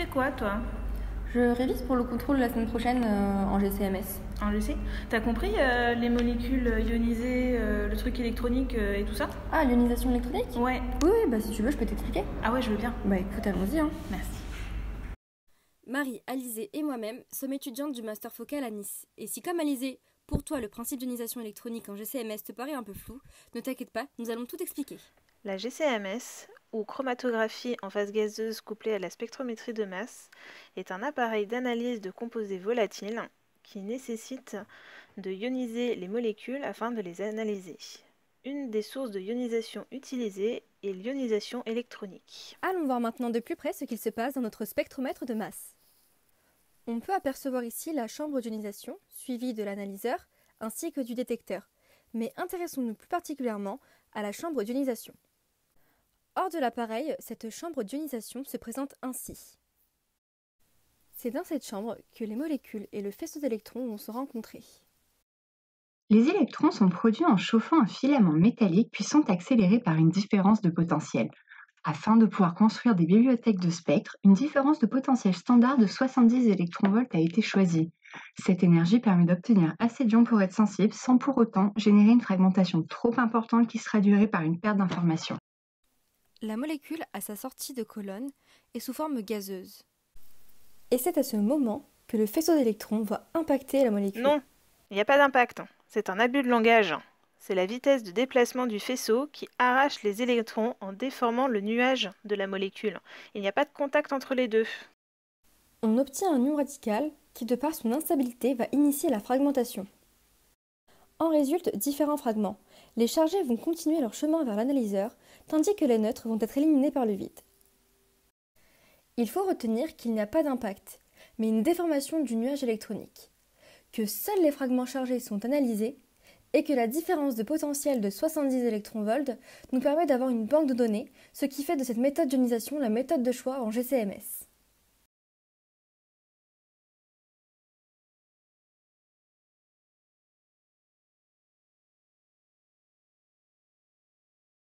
fais quoi, toi? Je révise pour le contrôle la semaine prochaine en GCMS. Ah, je sais. T'as compris les molécules ionisées, le truc électronique et tout ça? Ah, l'ionisation électronique? Ouais. Oui, bah si tu veux, je peux t'expliquer. Ah ouais, je veux bien. Bah écoute, allons-y. Merci. Marie, Alizée et moi-même sommes étudiantes du Master Focal à Nice. Et si comme Alizée, pour toi le principe d'ionisation électronique en GCMS te paraît un peu flou, ne t'inquiète pas, nous allons tout expliquer. La GCMS, ou chromatographie en phase gazeuse couplée à la spectrométrie de masse, est un appareil d'analyse de composés volatiles qui nécessite de ioniser les molécules afin de les analyser. Une des sources de ionisation utilisées est l'ionisation électronique. Allons voir maintenant de plus près ce qu'il se passe dans notre spectromètre de masse. On peut apercevoir ici la chambre d'ionisation, suivie de l'analyseur, ainsi que du détecteur. Mais intéressons-nous plus particulièrement à la chambre d'ionisation. Hors de l'appareil, cette chambre d'ionisation se présente ainsi. C'est dans cette chambre que les molécules et le faisceau d'électrons vont se rencontrer. Les électrons sont produits en chauffant un filament métallique puis sont accélérés par une différence de potentiel. Afin de pouvoir construire des bibliothèques de spectres, une différence de potentiel standard de 70 électronvolts a été choisie. Cette énergie permet d'obtenir assez d'ions pour être sensible sans pour autant générer une fragmentation trop importante qui se traduirait par une perte d'information. La molécule, à sa sortie de colonne, est sous forme gazeuse. Et c'est à ce moment que le faisceau d'électrons va impacter la molécule. Non, il n'y a pas d'impact. C'est un abus de langage. C'est la vitesse de déplacement du faisceau qui arrache les électrons en déformant le nuage de la molécule. Il n'y a pas de contact entre les deux. On obtient un ion radical qui, de par son instabilité, va initier la fragmentation. En résultent différents fragments. Les chargés vont continuer leur chemin vers l'analyseur, tandis que les neutres vont être éliminés par le vide. Il faut retenir qu'il n'y a pas d'impact, mais une déformation du nuage électronique, que seuls les fragments chargés sont analysés et que la différence de potentiel de 70 électronvolts nous permet d'avoir une banque de données, ce qui fait de cette méthode d'ionisation la méthode de choix en GCMS.